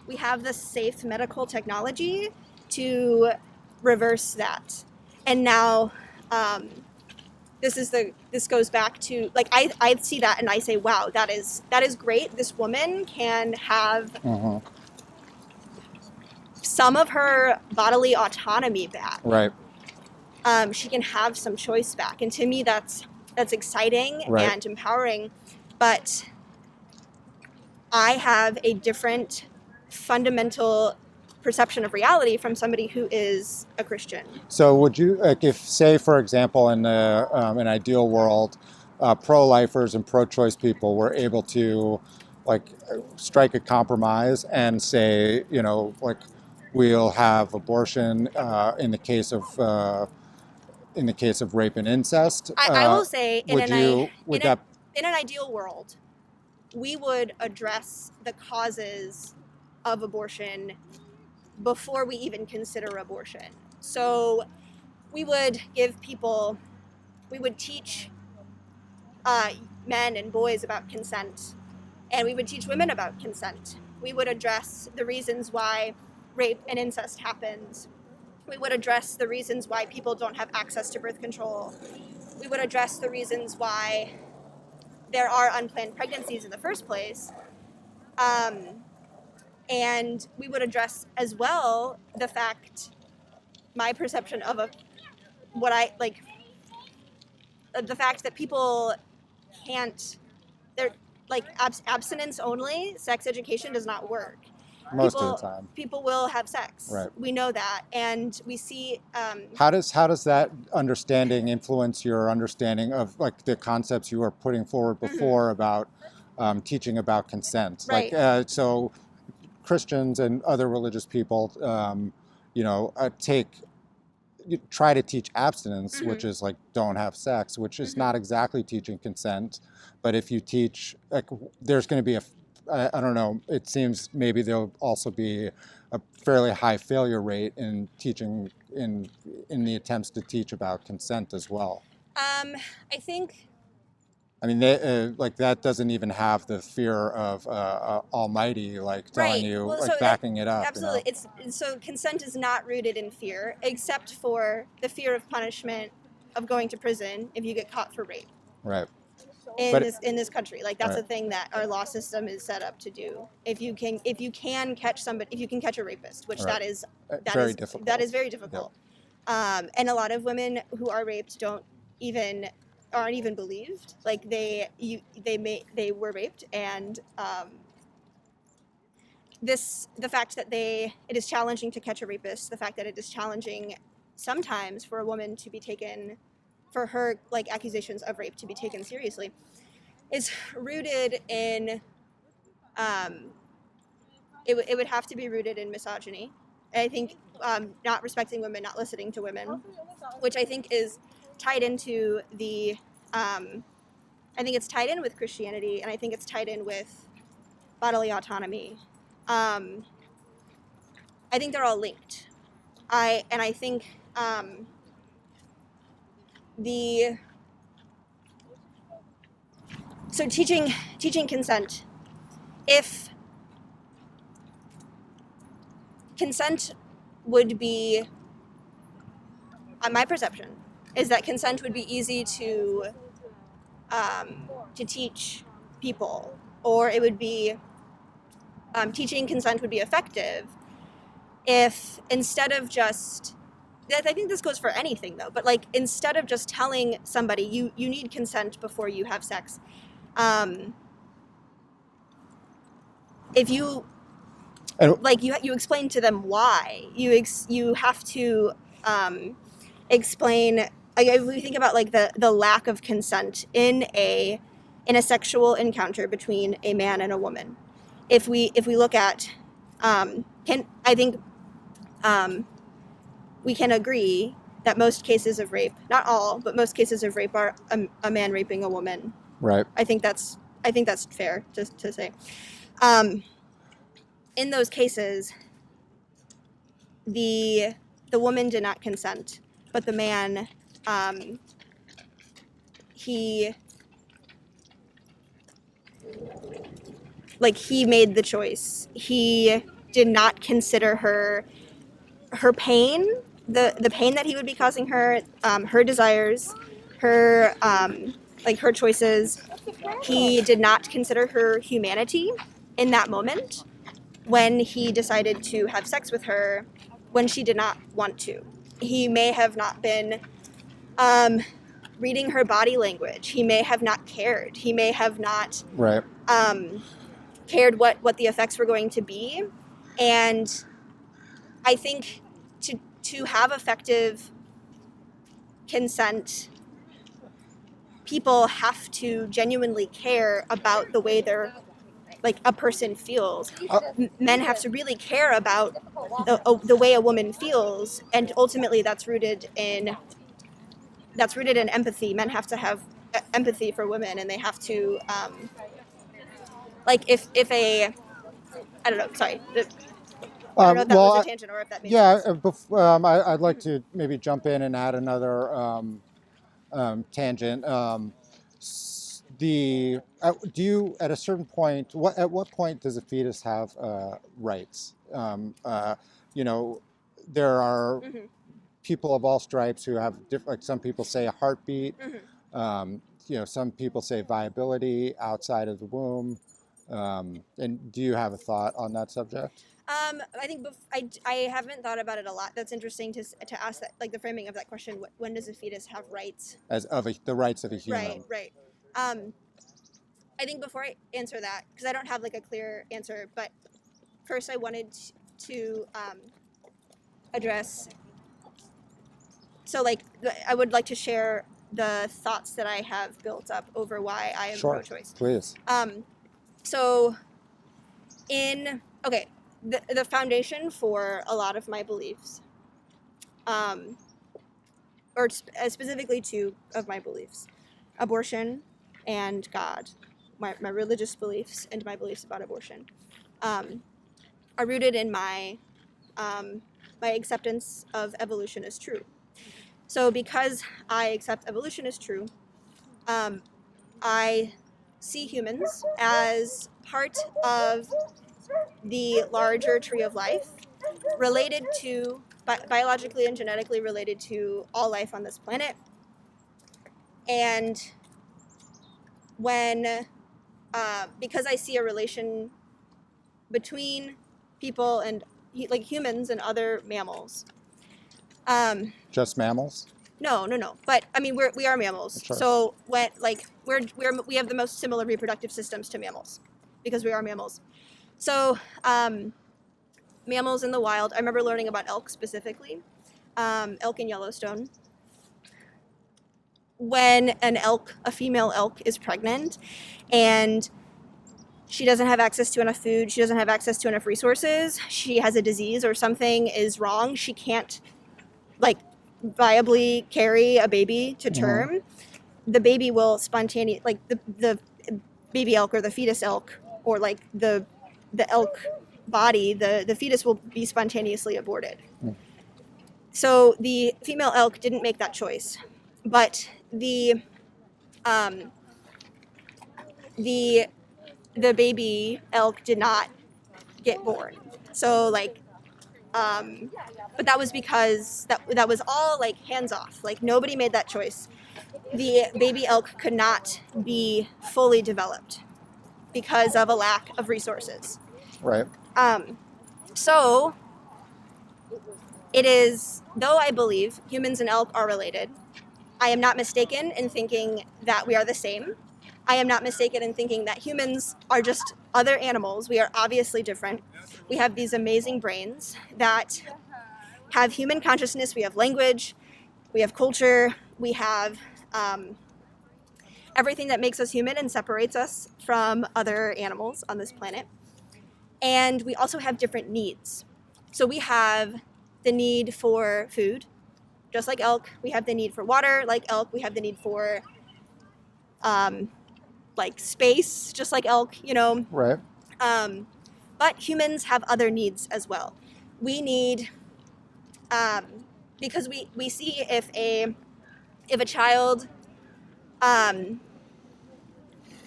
we have the safe medical technology to reverse that. And now this goes back to, like, I see that and I say, wow, that is great. This woman can have some of her bodily autonomy back. Right. She can have some choice back. And to me, that's exciting Right. and empowering. But I have a different fundamental perception of reality from somebody who is a Christian. So would you, like, if, say, for example, in an ideal world, pro-lifers and pro-choice people were able to, like, strike a compromise and say, you know, like, we'll have abortion in the case of rape and incest. I will say, in an that ideal world, we would address the causes of abortion before we even consider abortion. So we would teach men and boys about consent, and we would teach women about consent. We would address the reasons why rape and incest happens. We would address the reasons why people don't have access to birth control. We would address the reasons why there are unplanned pregnancies in the first place. And we would address as well the fact, my perception of the fact that people can't, they're like abstinence only, sex education does not work. most of the time people will have sex. Right. We know that, and we see. How does that understanding influence your understanding of, like, the concepts you were putting forward before about teaching about consent? Right. Like, so Christians and other religious people, try to teach abstinence, which is like don't have sex, which is not exactly teaching consent. But if you teach, like, there's going to be I don't know, it seems maybe there'll also be a fairly high failure rate in teaching in the attempts to teach about consent as well. I think. I mean, like, that doesn't even have the fear of Almighty, like, telling you, Well, like, backing it up. Absolutely, You know? So consent is not rooted in fear, except for the fear of punishment of going to prison if you get caught for rape. Right. In this country, like, that's right. a thing that our law system is set up to do. If you can catch a rapist, which right. that is very difficult. That is very difficult. Yep. And a lot of women who are raped aren't even believed. Like, they were raped, and the fact that it is challenging to catch a rapist, the fact that it is challenging sometimes for a woman to be taken, for her, like, accusations of rape to be taken seriously, is rooted in it would have to be rooted in misogyny. I think not respecting women, not listening to women, which I think is tied into I think it's tied in with Christianity, and I think it's tied in with bodily autonomy. I think they're all linked. I think so teaching consent, if consent would be, my perception is that consent would be easy to teach people, or it would be teaching consent would be effective if, instead of just, I think this goes for anything though, but, like, instead of just telling somebody you need consent before you have sex, if you you explain to them why, you have to explain. Like, if we think about, like, the lack of consent in a sexual encounter between a man and a woman, if we look at we can agree that most cases of rape, not all, but most cases of rape, are a man raping a woman. Right. I think that's fair to say. In those cases, the woman did not consent, but the man, he made the choice. He did not consider her pain, the pain that he would be causing her, her desires, her her choices. He did not consider her humanity in that moment when he decided to have sex with her when she did not want to. He may have not been reading her body language. He may have not cared. He may have not Right. cared what the effects were going to be. And I think to have effective consent, people have to genuinely care about the way they're a person feels. Men have to really care about the way a woman feels, and ultimately that's rooted in empathy. Men have to have empathy for women, and they have to if a I don't know. Sorry, I don't know if that was a tangent or if that made sense. I'd like to maybe jump in and add another tangent. Do you, at a certain point, at what point does a fetus have rights? There are people of all stripes who have different. Like some people say a heartbeat. Some people say viability outside of the womb. And do you have a thought on that subject? I think I haven't thought about it a lot. That's interesting to ask that, the framing of that question. When does a fetus have rights? The rights of a human. Right. I think before I answer that, because I don't have a clear answer, but first I wanted to address. So I would like to share the thoughts that I have built up over why I am pro-choice. Please. The foundation for a lot of my beliefs, or specifically two of my beliefs, abortion and God, my religious beliefs and my beliefs about abortion, are rooted in my acceptance of evolution as true. So because I accept evolution as true, I see humans as part of the larger tree of life, related to, biologically and genetically related to all life on this planet. And because I see a relation between people and humans and other mammals. Just mammals? No. But I mean, we are mammals. Sure. So when we have the most similar reproductive systems to mammals because we are mammals. So mammals in the wild. I remember learning about elk specifically. Elk in Yellowstone. When a female elk is pregnant and she doesn't have access to enough food, she doesn't have access to enough resources, she has a disease or something is wrong, she can't viably carry a baby to term, the baby will spontaneously, the baby elk or the fetus elk or the elk body, the fetus will be spontaneously aborted. So the female elk didn't make that choice, but the baby elk did not get born. So but that was because that was all hands off. Nobody made that choice. The baby elk could not be fully developed because of a lack of resources. Right. So it is, though I believe humans and elk are related, I am not mistaken in thinking that we are the same. I am not mistaken in thinking that humans are just other animals. We are obviously different. We have these amazing brains that have human consciousness. We have language. We have culture. We have everything that makes us human and separates us from other animals on this planet. And we also have different needs. So we have the need for food, just like elk. We have the need for water, like elk. We have the need for space, just like elk, Right. But humans have other needs as well. We need, because we see if a child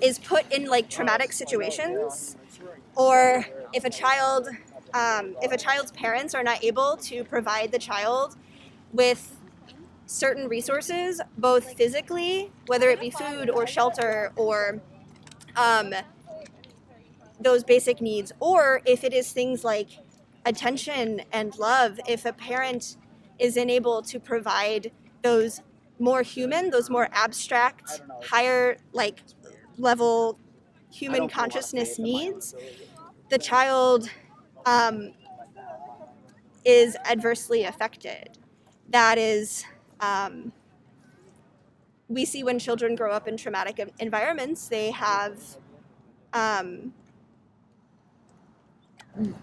is put in traumatic situations, or if a child if a child's parents are not able to provide the child with certain resources, both physically, whether it be food or shelter or those basic needs, or if it is things like attention and love, if a parent is unable to provide those more human, those more abstract, higher like level human consciousness needs, the child is adversely affected. That is, we see when children grow up in traumatic environments, they have,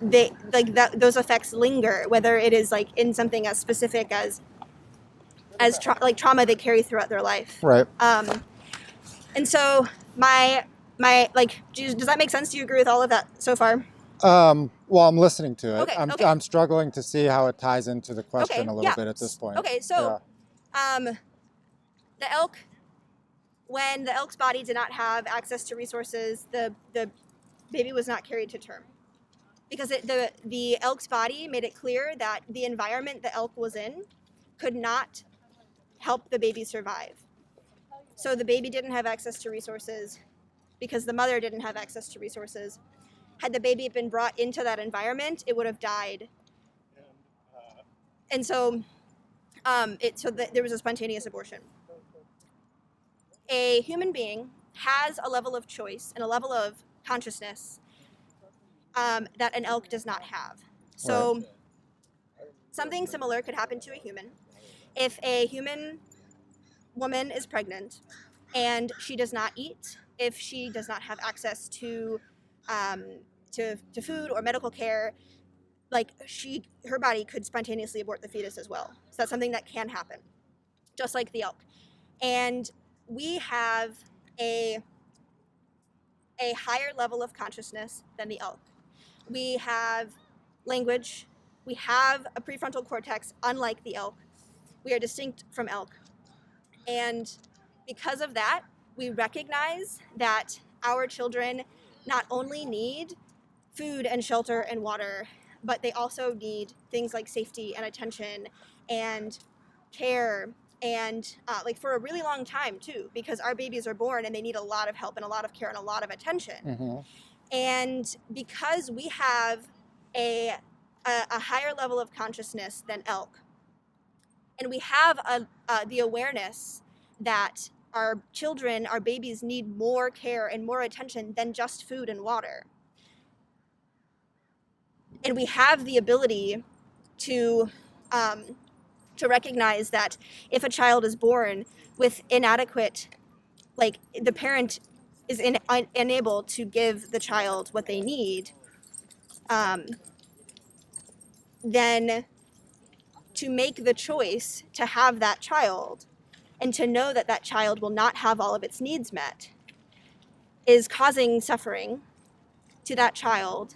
they like that. Those effects linger, whether it is like in something as specific as like trauma they carry throughout their life. Right. And so my like, does that make sense? Do you agree with all of that so far? Well, I'm listening to it. Okay, okay. I'm struggling to see how it ties into the question Okay, a little yeah. bit at this point. Okay, so the elk, when the elk's body did not have access to resources, the baby was not carried to term because the elk's body made it clear that the environment the elk was in could not help the baby survive. So the baby didn't have access to resources because the mother didn't have access to resources. Had the baby been brought into that environment, it would have died. And so there was a spontaneous abortion. A human being has a level of choice and a level of consciousness that an elk does not have. So something similar could happen to a human. If a human woman is pregnant and she does not eat, if she does not have access to food or medical care, like her body could spontaneously abort the fetus as well. So that's something that can happen, just like the elk. And we have a higher level of consciousness than the elk. We have language. We have a prefrontal cortex, unlike the elk. We are distinct from elk. And because of that, we recognize that our children not only need food and shelter and water, but they also need things like safety and attention and care and like for a really long time too, because our babies are born and they need a lot of help and a lot of care and a lot of attention. Mm-hmm. And because we have a higher level of consciousness than elk, and we have the awareness that our children, our babies need more care and more attention than just food and water. And we have the ability to recognize that if a child is born with inadequate, like the parent is unable to give the child what they need, then to make the choice to have that child and to know that that child will not have all of its needs met is causing suffering to that child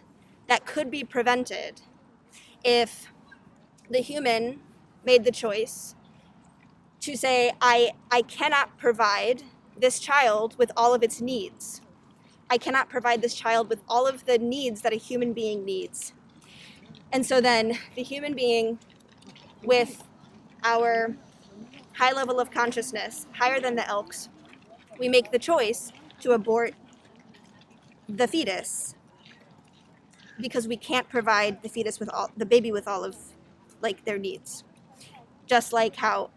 that could be prevented if the human made the choice to say, I cannot provide this child with all of its needs. I cannot provide this child with all of the needs that a human being needs. And so then the human being with our high level of consciousness, higher than the elks, we make the choice to abort the fetus because we can't provide the fetus with the baby with all of like their needs. Just like how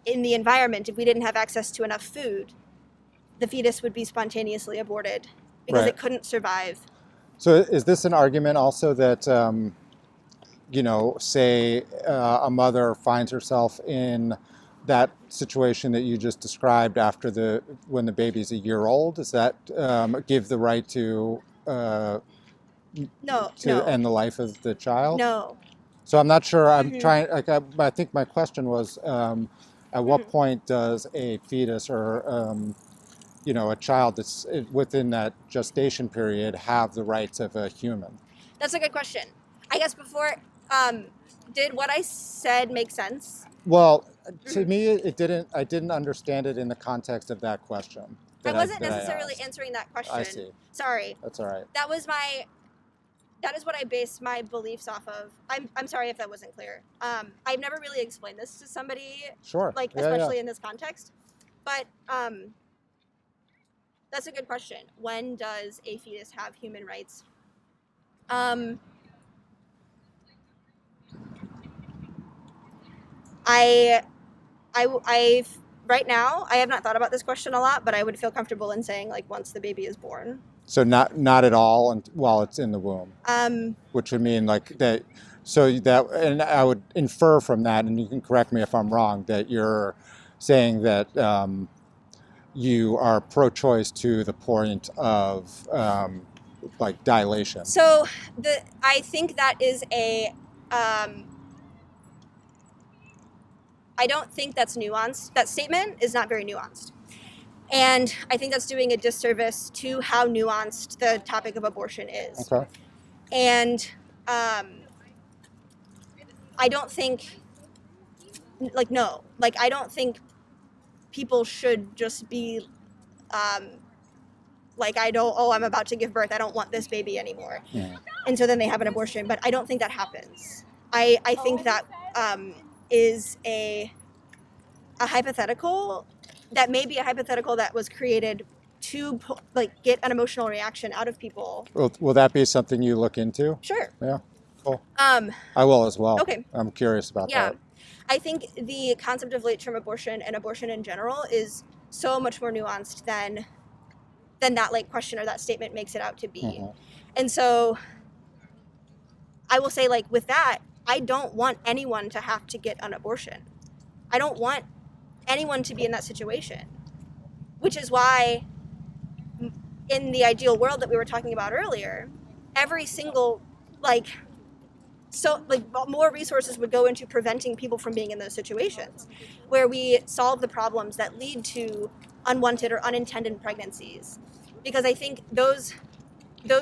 in the environment, if we didn't have access to enough food, the fetus would be spontaneously aborted because it couldn't survive. So is this an argument also that, say a mother finds herself in that situation that you just described when the baby's a year old? Does that give the right to end the life of the child? No. So I'm not sure. I'm trying. I think my question was, at what point does a fetus or a child that's within that gestation period have the rights of a human? That's a good question. I guess before, did what I said make sense? Well, to me, it didn't. I didn't understand it in the context of that question. I wasn't necessarily answering that question. I see. Sorry. That's all right. That that is what I base my beliefs off of. I'm sorry if that wasn't clear. I've never really explained this to somebody, Sure. like Yeah, especially yeah. in this context. But that's a good question. When does a fetus have human rights? I've right now I have not thought about this question a lot, but I would feel comfortable in saying like once the baby is born. So not at all while it's in the womb, Um, which would mean like that. So that, and I would infer from that, and you can correct me if I'm wrong, that you're saying that you are pro-choice to the point of like dilation. so I think that is a I don't think that's nuanced. That statement is not very nuanced. And I think that's doing a disservice to how nuanced the topic of abortion is. Okay. And I don't think, I don't think people should just be I'm about to give birth. I don't want this baby anymore. Yeah. And so then they have an abortion. But I don't think that happens. I think that is a hypothetical that may be a hypothetical that was created to get an emotional reaction out of people. Will that be something you look into? Sure. Yeah. Cool. I will as well. Okay. I'm curious about Yeah. that. I think the concept of late-term abortion and abortion in general is so much more nuanced than that like question or that statement makes it out to be. Mm-hmm. And so I will say, like, with that, I don't want anyone to have to get an abortion. I don't want anyone to be in that situation, which is why in the ideal world that we were talking about earlier, every single more resources would go into preventing people from being in those situations where we solve the problems that lead to unwanted or unintended pregnancies. Because I think those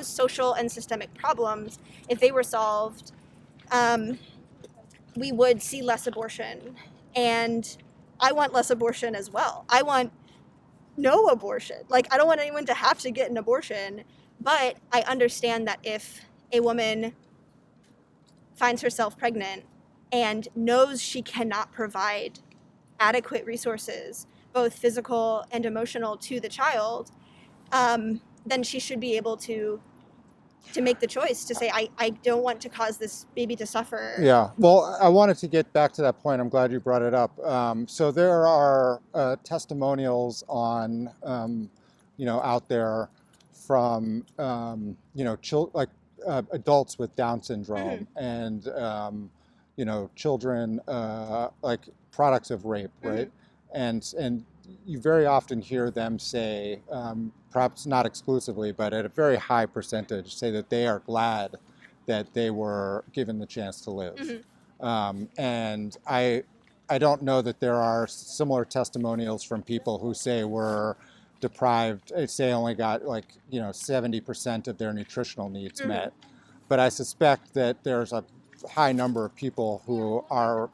social and systemic problems, if they were solved, we would see less abortion. And I want less abortion as well. I want no abortion. Like, I don't want anyone to have to get an abortion, but I understand that if a woman finds herself pregnant and knows she cannot provide adequate resources, both physical and emotional, to the child, then she should be able to make the choice to say, I don't want to cause this baby to suffer. Yeah. Well, I wanted to get back to that point. I'm glad you brought it up. So there are testimonials on, out there from, adults with Down syndrome and, children, like products of rape, right? And you very often hear them say, perhaps not exclusively, but at a very high percentage, say that they are glad that they were given the chance to live. And I don't know that there are similar testimonials from people who say were deprived, say only got 70% of their nutritional needs met. But I suspect that there's a high number of people who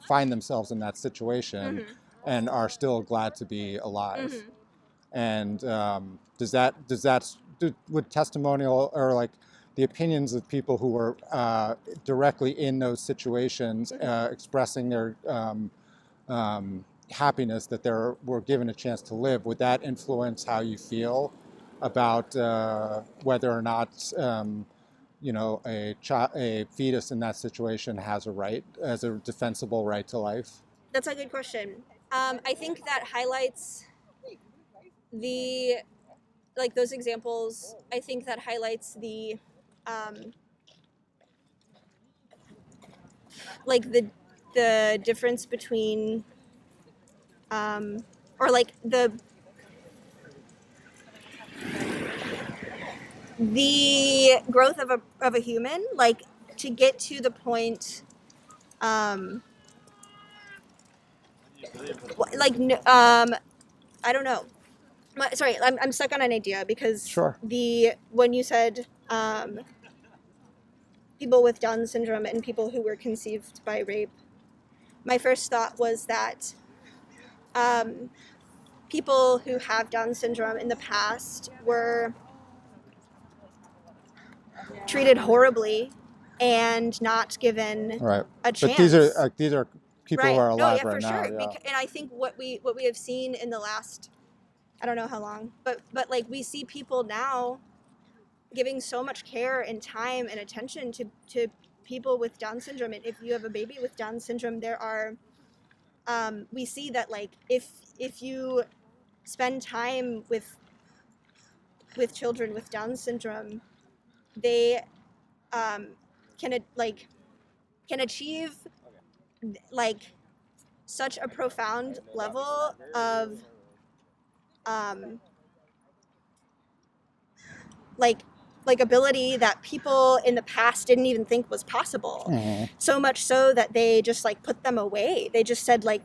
find themselves in that situation and are still glad to be alive. And would testimonial or like the opinions of people who were directly in those situations expressing their happiness that they were given a chance to live, would that influence how you feel about whether or not a fetus in that situation has a defensible right to life? That's a good question. I think that highlights those examples. I think that highlights the difference between the growth of a human, like to get to the point I don't know. Sorry, I'm stuck on an idea because Sure. When you said people with Down syndrome and people who were conceived by rape, my first thought was that people who have Down syndrome in the past were treated horribly and not given Right. a chance. But these are people Right. who are alive no, yeah, right for now. sure. Yeah. And I think what we have seen in the last, I don't know how long, but like we see people now giving so much care and time and attention to people with Down syndrome. And if you have a baby with Down syndrome, there are we see that like if you spend time with children with Down syndrome, they can achieve like such a profound level of like ability that people in the past didn't even think was possible. Mhm. So much so that they just like put them away. They just said like,